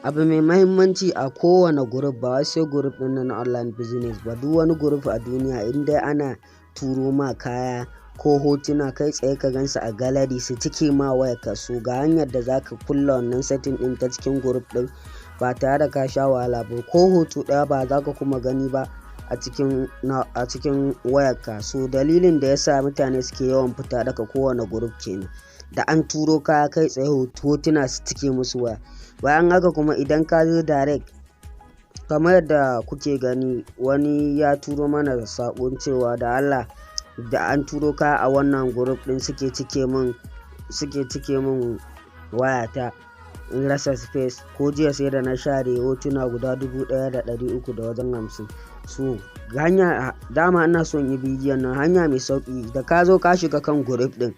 abu mai mahimmanci a kowane group, ba wai sai group ɗin na online business ba, duk wani group a duniya in dai ana turo ma kaya ko hotuna kai tsaye ka gansu a gallery su cike ma wayarka, so ga hanyar da zaka kulla wannan setting ɗin ta cikin group ɗin ba tare da ka sha wahala ba, ko hoto ɗaya ba za ka kuma gani ba a cikin wayarka. So dalilin da yasa mutane suke yawan fita daga kowane group kenan, da an turo kaya kai tsaye hotuna su cike musu waya. Bayan haka kuma idan ka zo direct, kamar yadda kuke gani wani ya turo mana saƙon cewa da Allah da an turo kaya a wannan group ɗin suke cike min wayata in rasa space, ko jiya sai da na share hotuna guda 1350. So hanya dama ina son yi bidiyon nan, hanya mai sauki da ka zo ka shiga kan group ɗin,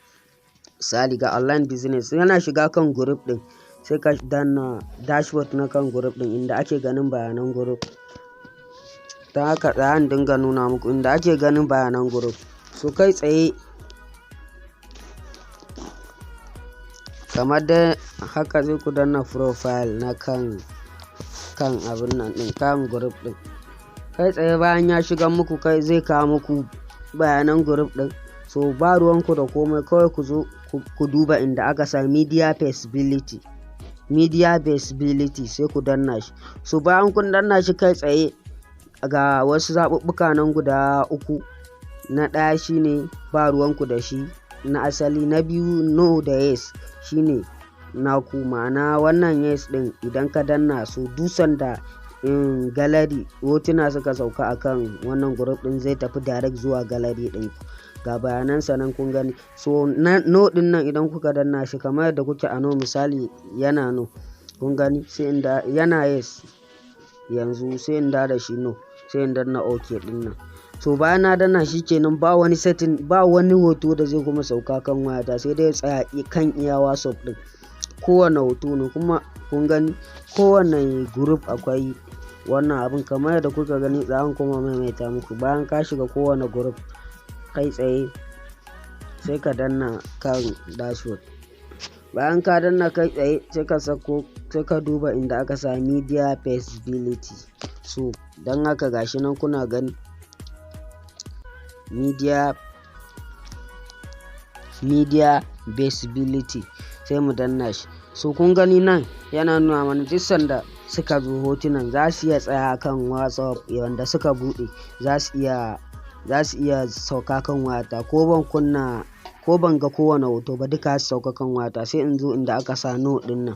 misali ga online business, yana shiga kan group ɗin sai ka danna dashboard na kan group ɗin inda ake ganin bayanan group. Ta haka tsayan dinga nuna muku inda ake ganin bayanan group. So kai tsaye kamar da haka zai ku danna profile na kan abin nan ɗin, kan group ɗin. Kai tsaye bayan ya shiga muku kai zai kawo muku bayanan group ɗin. So ba ruwanku da komai, kawai ku zo ku duba inda aka sa media visibility sai ku danna shi. So bayan kun danna shi kai tsaye ga wasu zaɓuɓɓuka nan guda 3. Na ɗaya shine ba ruwanku da shi na asali, na biyu no da yes shine naku, ma'ana wannan yes ɗin idan ka danna su dusan da gallery hotuna suka sauka akan wannan group ɗin zai tafi direct zuwa gallery ɗin, ga bayanansa nan kun gani. So no ɗin nan idan kuka danna shi kamar yadda kuke a no, misali yana no kun gani, sai inda yana yes yanzu sai in da shi no, sai in danna ok ɗin nan. So bayan na danna shi kenan ba wani setting, ba wani hoto da zai kuma sauka kan wayata, sai dai tsaya kan iya WhatsApp ɗin. Kowane hoto ne kuma kun gani, kowane group akwai wannan abin kamar yadda kuka gani. Tsayan kuma maimaita muku, bayan ka shiga kowane group kai tsaye sai ka danna kan dashboard. Bayan ka danna kai tsaye sai ka duba inda aka sa media visibility. So don haka gashi nan kuna gani media visibility sai mu danna shi. So kun gani nan yana nuna mana duk sanda suka zo hotunan za su iya tsaya kan WhatsApp, wanda suka buɗe za su iya sauka kan wayata, ko ban ga kowane hoto ba duka su sauka kan wayata. Sai in zo inda aka sa no ɗin nan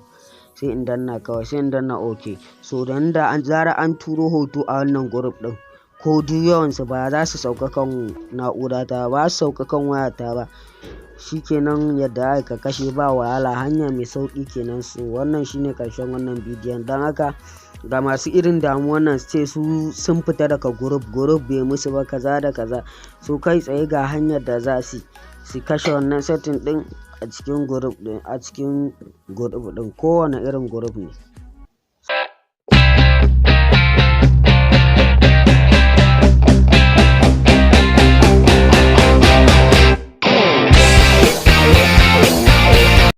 sai in danna kawai, sai in danna ok. So dan da zara an turo hoto a wannan group ɗin, ko duk yawansu ba za su sauka kan na'urata ba, su sauka kan wayata ba. Shikenan yadda aka kashe ba wahala, hanya mai sauki kenan. So wannan shine karshen wannan bidiyon. Don haka ga masu irin damuwan nan ce su sun fita daga group bai musu ba kaza da kaza, so kai tsaye ga hanyar da za su kashe wannan setting din a cikin group din, kowane irin group ne.